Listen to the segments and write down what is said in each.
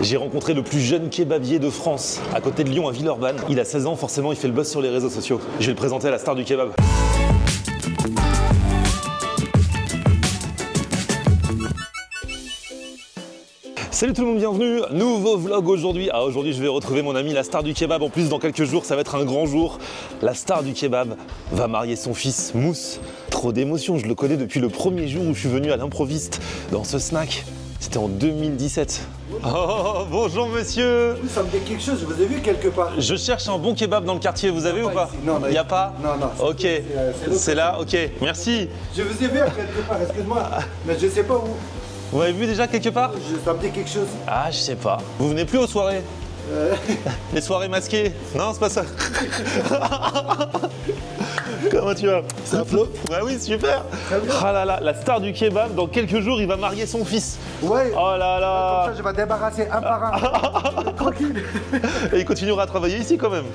J'ai rencontré le plus jeune kebabier de France, à côté de Lyon, à Villeurbanne. Il a 16 ans, forcément il fait le buzz sur les réseaux sociaux. Je vais le présenter à la star du kebab. Salut tout le monde, bienvenue, nouveau vlog aujourd'hui. Aujourd'hui je vais retrouver mon ami la star du kebab. En plus dans quelques jours ça va être un grand jour. La star du kebab va marier son fils Mousse. Trop d'émotion, je le connais depuis le premier jour où je suis venu à l'improviste dans ce snack. C'était en 2017. Oh, bonjour monsieur. Ça me dit quelque chose, je vous ai vu quelque part. Je cherche un bon kebab dans le quartier, vous avez ou pas? Non, il n'y a pas? Non, non. Ok, c'est là, ok, merci. Je vous ai vu quelque part, excuse-moi, mais je sais pas où. Vous m'avez vu déjà quelque part? Ça me dit quelque chose. Ah, je sais pas. Vous venez plus aux soirées? Les soirées masquées? Non, c'est pas ça. Comment tu vas? C'est un flop. Ouais, oui, super. Ah là là, la star du kebab, dans quelques jours, il va marier son fils. Ouais. Oh là là. Comme ça, je vais débarrasser un par un. Tranquille. Et il continuera à travailler ici quand même.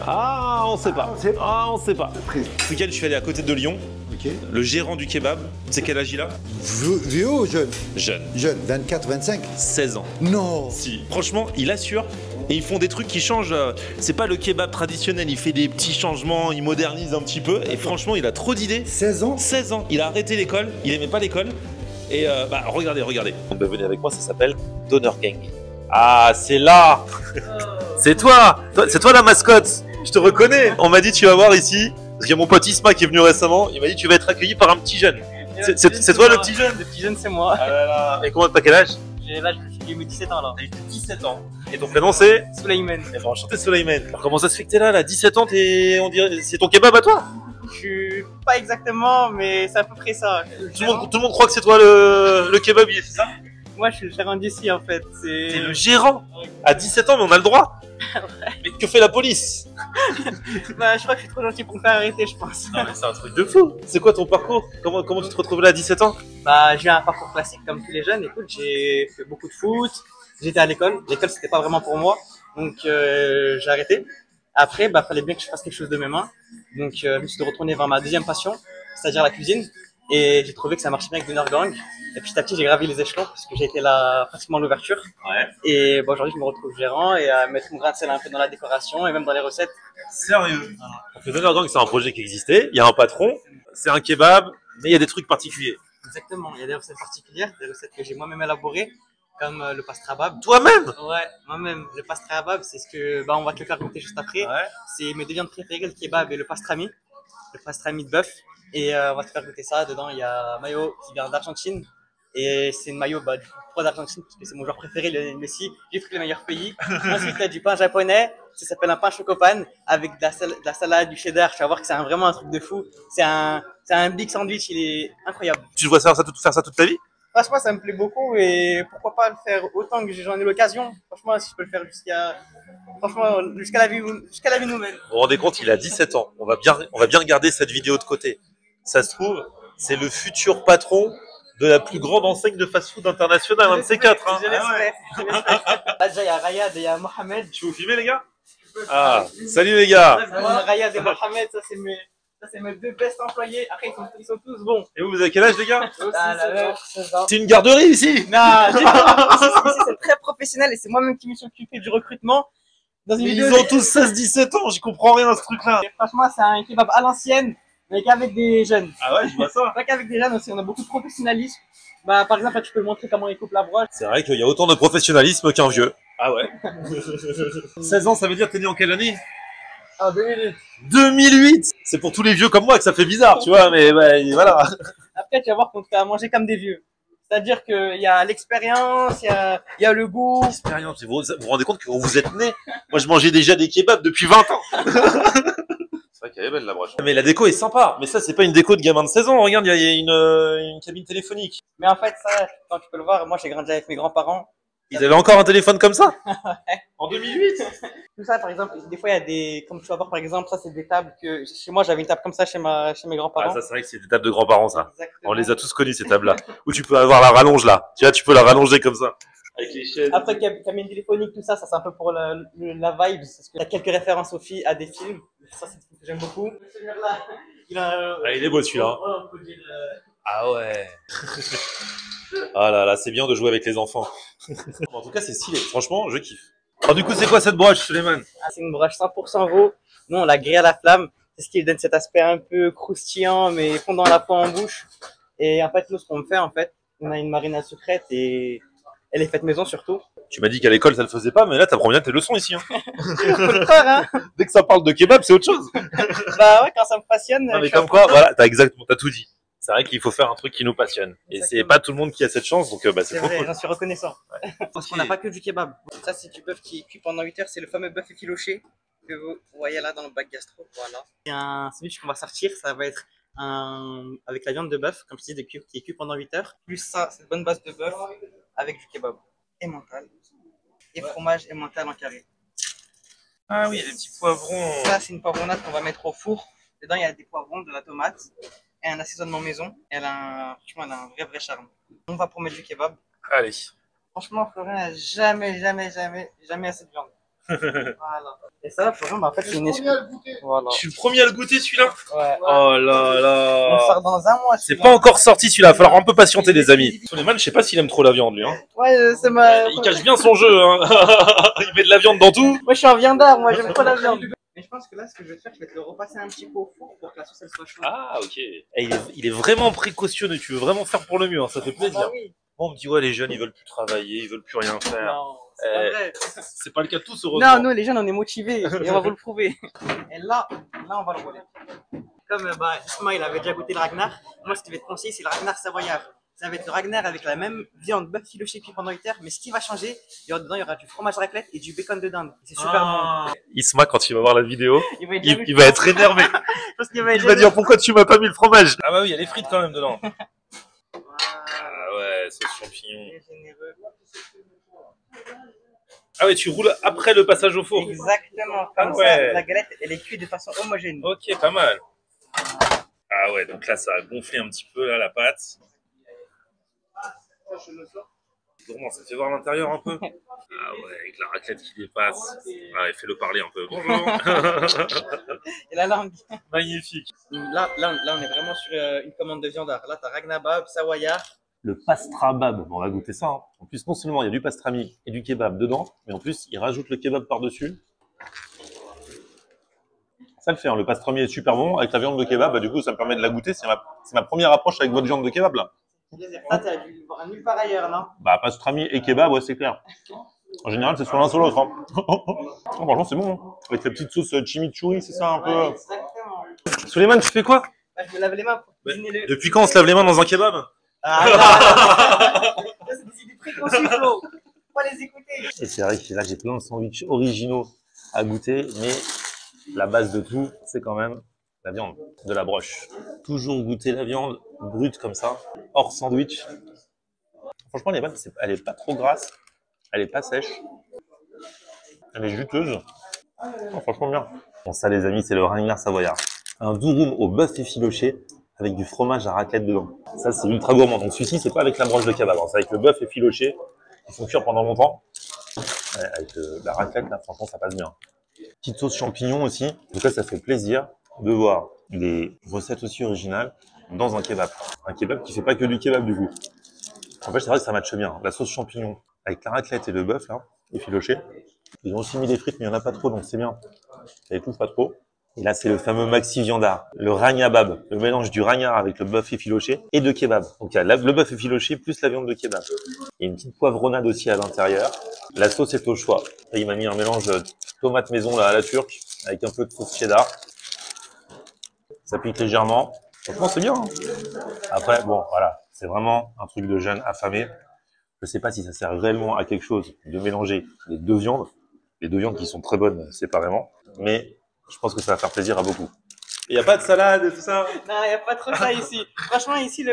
Ah, on sait pas. on sait pas. Ah, on sait pas. Surprise. Ce week-end, je suis allé à côté de Lyon. Ok. Le gérant du kebab, c'est quel âge il a? Vieux ou jeune? Jeune. Jeune, 24, 25. 16 ans. Non. Si. Franchement, il assure. Et ils font des trucs qui changent. C'est pas le kebab traditionnel, il fait des petits changements, il modernise un petit peu. Et franchement, il a trop d'idées. 16 ans. 16 ans. Il a arrêté l'école, il aimait pas l'école. Et bah regardez. Venez avec moi, ça s'appelle Donner Gang. Ah, c'est là. C'est toi la mascotte. Je te reconnais. On m'a dit tu vas voir ici. Parce qu'il y a mon pote Isma qui est venu récemment. Il m'a dit tu vas être accueilli par un petit jeune. C'est toi le petit jeune? Le petit jeune, c'est moi. Ah là là. Et comment t'as quel âge? Là, j'ai eu 17 ans là. T'as 17 ans. Et ton prénom c'est? Souleyman. Eh ben, enchanté Soleiman. Alors comment ça se fait que t'es là, 17 ans, on dirait, c'est ton kebab à toi? Je suis pas exactement, mais c'est à peu près ça. Tout le monde croit que c'est toi le kebabier, c'est ça? Moi, je suis le gérant d'ici en fait. T'es le gérant? À 17 ans, mais on a le droit? Mais que fait la police? Bah, je crois que je suis trop gentil pour me faire arrêter, je pense. Non mais c'est un truc de fou. C'est quoi ton parcours? Comment tu te retrouves là à 17 ans? Bah, j'ai eu un parcours classique comme tous les jeunes. Écoute, j'ai fait beaucoup de foot. J'étais à l'école. L'école, c'était pas vraiment pour moi. Donc, j'ai arrêté. Après, bah, fallait bien que je fasse quelque chose de mes mains. Donc, je me suis retourné vers ma deuxième passion, c'est-à-dire la cuisine. Et j'ai trouvé que ça marchait bien avec Donner Gang. Et petit à petit, j'ai gravi les échelons parce que j'ai été là pratiquement à l'ouverture. Ouais. Et bon, aujourd'hui, je me retrouve gérant et à mettre mon grain de sel un peu dans la décoration et même dans les recettes. Sérieux? Parce que Donner Gang, c'est un projet qui existait. Il y a un patron, c'est un kebab, mais il y a des trucs particuliers. Exactement. Il y a des recettes particulières, des recettes que j'ai moi-même élaborées, comme le pastrabab. Toi-même? Ouais, moi-même. Le pastrabab, c'est ce que, bah, on va te le faire goûter juste après. Ouais. C'est mes deux viandes préférées, le kebab et le pastrami de bœuf. Et on va te faire goûter ça. Dedans, il y a un maillot qui vient d'Argentine. Et c'est une maillot bah, du coup d'Argentine parce que c'est mon joueur préféré, le Messi. J'ai pris les meilleurs pays. Ensuite, il y a du pain japonais. Ça s'appelle un pain chocopan avec de la salade, du cheddar. Tu vas voir que c'est vraiment un truc de fou. C'est un big sandwich. Il est incroyable. Tu dois faire ça toute ta vie? Franchement, ça me plaît beaucoup et pourquoi pas le faire autant que j'en ai l'occasion. Franchement, si je peux le faire jusqu'à la vie nous-mêmes. Vous vous rendez compte, il a 17 ans. On va bien regarder cette vidéo de côté. Ça se trouve, c'est le futur patron de la plus grande enseigne de fast-food internationale, un de ces quatre. Hein. Je l'espère. Là, déjà, il y a Rayad et il y a Mohamed. Tu veux filmer, les gars? Ah, salut les gars. Rayad et Mohamed, ça c'est mes deux best employés. Après, ils sont tous bons. Et vous avez quel âge, les gars? Ah, c'est une garderie ici? Non, ici c'est très professionnel et c'est moi-même qui me suis occupé du recrutement. Ils ont tous 16-17 ans, j'y comprends rien à ce truc-là. Franchement, c'est un kebab à l'ancienne, mais qu'avec des jeunes. Ah ouais, je vois ça. Pas qu'avec des jeunes aussi, on a beaucoup de professionnalisme. Bah, par exemple, là, tu peux montrer comment ils coupent la broche. C'est vrai qu'il y a autant de professionnalisme qu'un vieux. Ah ouais. 16 ans, ça veut dire que t'es né en quelle année? En 2008. 2008. C'est pour tous les vieux comme moi que ça fait bizarre, tu vois, mais bah, voilà. Après, tu vas voir qu'on te fait à manger comme des vieux. C'est-à-dire qu'il y a l'expérience, il y a le goût. L'expérience, vous vous rendez compte que vous êtes né? Moi, je mangeais déjà des kebabs depuis 20 ans. C'est vrai qu'elle est belle, la broche. Mais la déco est sympa. Mais ça, c'est pas une déco de gamin de 16 ans. Regarde, il y a une cabine téléphonique. Mais en fait, ça, quand tu peux le voir, moi, j'ai grandi avec mes grands-parents. Ils avaient encore un téléphone comme ça? En 2008? Tout ça, par exemple, des fois, il y a des, comme tu vas voir, par exemple, ça, c'est des tables que, chez moi, j'avais une table comme ça chez mes grands-parents. Ah, ça, c'est vrai que c'est des tables de grands-parents, ça. Exactement. On les a tous connus, ces tables-là. Où tu peux avoir la rallonge, là. Tu vois, tu peux la rallonger comme ça. Avec les chaises. Après, cabine téléphonique, tout ça, ça, c'est un peu pour la vibe. Parce qu'il y a quelques références aussi à des films. Ça, c'est ce que j'aime beaucoup. Il est beau, celui-là. Ah ouais. Ah là là, c'est bien de jouer avec les enfants. En tout cas, c'est stylé. Franchement, je kiffe. Alors du coup, c'est quoi cette broche, Suleiman? C'est une broche 100% veau. Nous, on l'a grillé à la flamme. C'est ce qui lui donne cet aspect un peu croustillant, mais fondant à la fois en bouche. Et en fait, nous, ce qu'on fait, en fait, on a une marinade secrète et elle est faite maison surtout. Tu m'as dit qu'à l'école, ça le faisait pas, mais là, t'apprends bien tes leçons ici. Hein. Faut le croire, hein. Dès que ça parle de kebab, c'est autre chose. Bah ouais, quand ça me passionne. Non, je mais suis à comme quoi, fond. voilà, t'as tout dit. C'est vrai qu'il faut faire un truc qui nous passionne. Et c'est Exactement. pas tout le monde qui a cette chance, donc bah, c'est C'est trop vrai, cool. j'en suis reconnaissant. Parce qu'on n'a pas que du kebab. Ça, c'est du bœuf qui est cuit pendant 8 heures. C'est le fameux bœuf effiloché que vous voyez là dans le bac gastro. Voilà. C'est un sandwich qu'on va sortir. Ça va être avec la viande de bœuf, comme je disais, qui est cuit pendant 8 heures. Plus ça, cette bonne base de bœuf avec du kebab et mental. Et fromage et mental en carré. Ah oui, les petits poivrons. Ça, c'est une poivronnade qu'on va mettre au four. Dedans, il y a des poivrons, de la tomate et un assaisonnement maison. Franchement, elle a un vrai charme. On va pour mettre du kebab. Allez. Franchement, Florian n'a jamais assez de viande. Voilà. Et ça, Florian, bah, en fait, c'est une excuse. Voilà. Je suis le premier à le goûter, celui-là. Ouais. Oh là On le là. sort dans un mois. C'est pas encore sorti celui-là, il va falloir un peu patienter les amis. Suleiman, je sais pas s'il aime trop la viande lui. Hein. Ouais, c'est ma. Il cache bien son jeu. Hein. Il met de la viande dans tout. Moi, je suis un viandard, moi, j'aime trop la viande. Mais je pense que là, ce que je vais faire, je vais te le repasser un petit peu au four pour que la sauce elle soit chaude. Ah ok. Et il est vraiment précautionneux, tu veux vraiment faire pour le mieux, hein. Ça fait plaisir. Bah oui. Bon, on me dit ouais les jeunes ils veulent plus travailler, ils veulent plus rien faire. Non, c'est pas vrai. C'est pas le cas de tous heureusement. Non, nous, les jeunes, on est motivés et on va vous le prouver. Et là, on va le rouler. Comme Isma, il avait déjà goûté le Ragnar, moi, ce que je vais te conseiller, c'est le Ragnar savoyard. Ça va être le Ragnar avec la même viande bœuf filoché cuit pendant 8 heures, mais ce qui va changer, dedans, il y aura du fromage raclette et du bacon de dinde. C'est super bon. Isma, quand il va voir la vidéo, Il va être, il va être énervé. Parce qu'il va être Il va jaloux. dire pourquoi tu m'as pas mis le fromage. Ah bah oui, il y a les frites quand même dedans. Ah ouais, sauce champignon. Très généreux. Ah ouais, tu roules après le passage au four. Exactement. Comme Ah ouais. ça, la galette, elle est cuite de façon homogène. Ok, pas mal. Ah ouais, donc là ça a gonflé un petit peu là la pâte. Comment ça fait voir l'intérieur un peu? Ah ouais, avec la raclette qui dépasse. Ouais, fais-le parler un peu. Bonjour. Et la langue. Magnifique. Là, on est vraiment sur une commande de viandard. Là, t'as Ragnabab, Savoyard. Le pastrabab, on va goûter ça. Hein. En plus, non seulement il y a du pastrami et du kebab dedans, mais en plus, il rajoute le kebab par-dessus. Ça le fait, hein. Le pastrami est super bon. Avec la viande de kebab, bah, du coup, ça me permet de la goûter. C'est ma première approche avec votre viande de kebab, là. Ça, t'as dû le voir nulle part ailleurs, non? Bah, pastrami et kebab, ouais, c'est clair. En général, c'est soit l'un soit l'autre. Hein. Oh, franchement, c'est bon. Hein. Avec la petite sauce chimichurri, c'est ça un peu. Ouais, exactement. Suleiman, tu fais quoi? Bah, je me lave les mains pour cuisiner le. Depuis quand on se lave les mains dans un kebab? Ah, là, c'est des idées préconçues, Flo. Faut pas les écouter. Et c'est vrai que là, j'ai plein de sandwichs originaux à goûter, mais la base de tout, c'est quand même la viande, de la broche. Toujours goûter la viande brute comme ça, hors sandwich. Franchement, elle est pas trop grasse, elle est pas sèche, elle est juteuse. Oh, franchement bien. Bon, ça, les amis, c'est le Ragnar savoyard. Un durum au bœuf effiloché avec du fromage à raclette dedans. Ça, c'est ultra gourmand. Donc, celui-ci, c'est pas avec la broche de kebab, hein. C'est avec le bœuf effiloché. Ils font cuire pendant longtemps. Ouais, avec la raclette, là, franchement, ça passe bien. Petite sauce champignon aussi. Donc là, ça fait plaisir de voir des recettes aussi originales dans un kebab. Un kebab qui fait pas que du kebab, du coup. En fait, c'est vrai que ça matche bien. La sauce champignon avec la raclette et le bœuf, là, effiloché. Ils ont aussi mis des frites, mais il n'y en a pas trop, donc c'est bien. Ça étouffe pas trop. Et là, c'est le fameux maxi viandard, le ragnabab, le mélange du ragnard avec le bœuf effiloché et de kebab. Donc il y a le bœuf effiloché plus la viande de kebab. Il y a une petite poivronnade aussi à l'intérieur. La sauce est au choix. Et il m'a mis un mélange de tomate maison là, à la turque avec un peu de sauce cheddar. Ça pique légèrement. Franchement, c'est bien. Hein. Après, bon, voilà, c'est vraiment un truc de jeune affamé. Je sais pas si ça sert réellement à quelque chose de mélanger les deux viandes qui sont très bonnes séparément, mais je pense que ça va faire plaisir à beaucoup. Il n'y a pas de salade et tout ça? Non, il n'y a pas trop ça ici. Franchement, ici,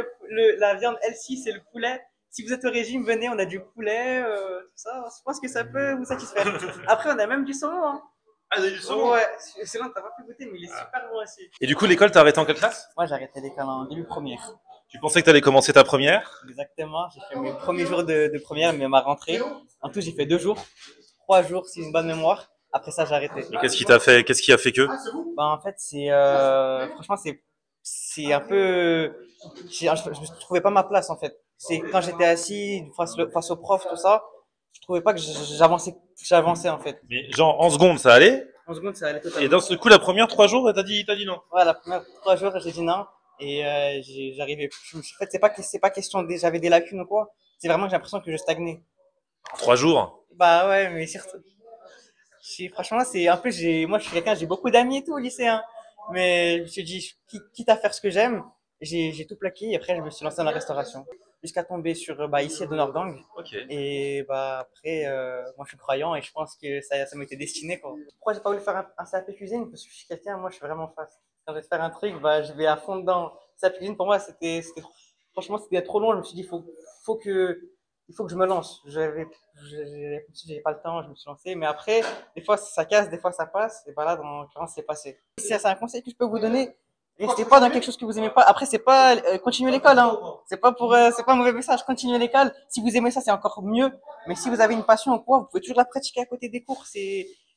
la viande healthy, c'est le poulet. Si vous êtes au régime, venez, on a du poulet, tout ça. Je pense que ça peut vous satisfaire. Après, on a même du saumon. Hein. Ah, du saumon? Ouais, c'est long, t'as pas pu goûter, mais il est super bon aussi. Et du coup, l'école, t'as arrêté en quelle classe? Moi, j'ai arrêté l'école en début première. Tu pensais que t'allais commencer ta première? Exactement, j'ai fait mes premiers jours de première, mais ma rentrée. En tout, j'ai fait 2 jours. 3 jours, si j'ai une bonne mémoire. Après ça, j'ai arrêté. Et qu'est-ce qui a fait que? Bah, en fait, franchement, c'est un peu, je trouvais pas ma place, en fait. c'est quand j'étais assis face au prof, tout ça, je trouvais pas que j'avançais en fait. Mais genre en seconde, ça allait. En seconde, ça allait totalement. Et dans ce coup, la première 3 jours, t'as dit non. Ouais, la première 3 jours, j'ai dit non. Et j'arrivais. En fait, c'est pas question j'avais des lacunes ou quoi. C'est vraiment que j'ai l'impression que je stagnais. 3 jours. Bah ouais, mais surtout. Franchement, c'est un peu. Moi, je suis quelqu'un, j'ai beaucoup d'amis et tout au lycée. Hein. Mais je me suis dit, quitte à faire ce que j'aime, j'ai tout plaqué. Et après, je me suis lancé dans la restauration. Jusqu'à tomber sur ici à Donnergang. Ok. Et après, moi je suis croyant et je pense que ça m'était destiné quoi. Pourquoi j'ai pas voulu faire un CAP cuisine? Parce que je suis quelqu'un, moi je suis vraiment face. Quand je vais faire un truc, je vais à fond dedans. CAP cuisine pour moi franchement c'était trop long. Je me suis dit il faut que je me lance. J'avais pas le temps, je me suis lancé. Mais après, des fois ça casse, des fois ça passe. Et là dans l'occurrence c'est passé. C'est un conseil que je peux vous donner. Restez pas dans quelque chose que vous aimez pas. Après, c'est pas continuez l'école, hein. C'est pas un mauvais message. Continuez l'école. Si vous aimez ça, c'est encore mieux. Mais si vous avez une passion ou quoi, vous pouvez toujours la pratiquer à côté des cours.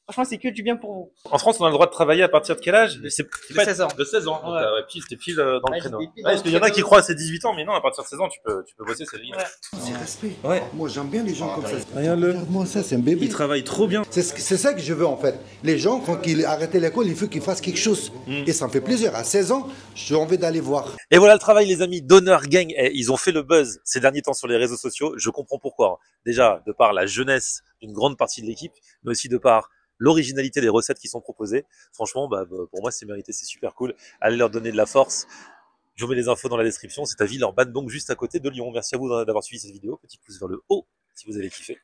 Franchement, c'est que du bien pour vous. En France, on a le droit de travailler à partir de quel âge? De 16 ans. De 16 ans. Ouais. Donc, t'es pile dans le créneau. Parce qu'il y en a créneau. qui croient à ses 18 ans, mais non, à partir de 16 ans, tu peux bosser, c'est légal. C'est respect. Ouais. Moi, j'aime bien les gens comme ça. Regarde-le. Regarde-moi ça, c'est un bébé. Il travaille trop bien. C'est ça que je veux en fait. Les gens, quand ils arrêtent l'école, il faut qu'ils fassent quelque chose. Et ça me fait plaisir. À 16 ans, j'ai envie d'aller voir. Et voilà le travail, les amis. Donnergang, ils ont fait le buzz ces derniers temps sur les réseaux sociaux. Je comprends pourquoi. Déjà, de par la jeunesse d'une grande partie de l'équipe, mais aussi de par l'originalité des recettes qui sont proposées. Franchement, pour moi, c'est mérité, c'est super cool. Allez leur donner de la force. Je vous mets les infos dans la description. C'est à Villeurbanne, donc juste à côté de Lyon. Merci à vous d'avoir suivi cette vidéo. Petit pouce vers le haut si vous avez kiffé.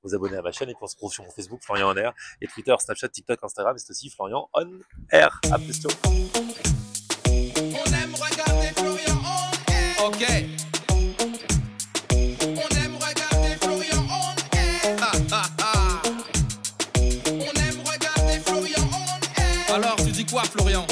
Vous abonner à ma chaîne et puis on se retrouve sur mon Facebook, Florian On Air, et Twitter, Snapchat, TikTok, Instagram, c'est aussi Florian On Air. À plus tôt. On aime regarder Florian On Air. Ok. On aime regarder Florian On Air. On aime regarder Florian On Air. Alors, tu dis quoi, Florian?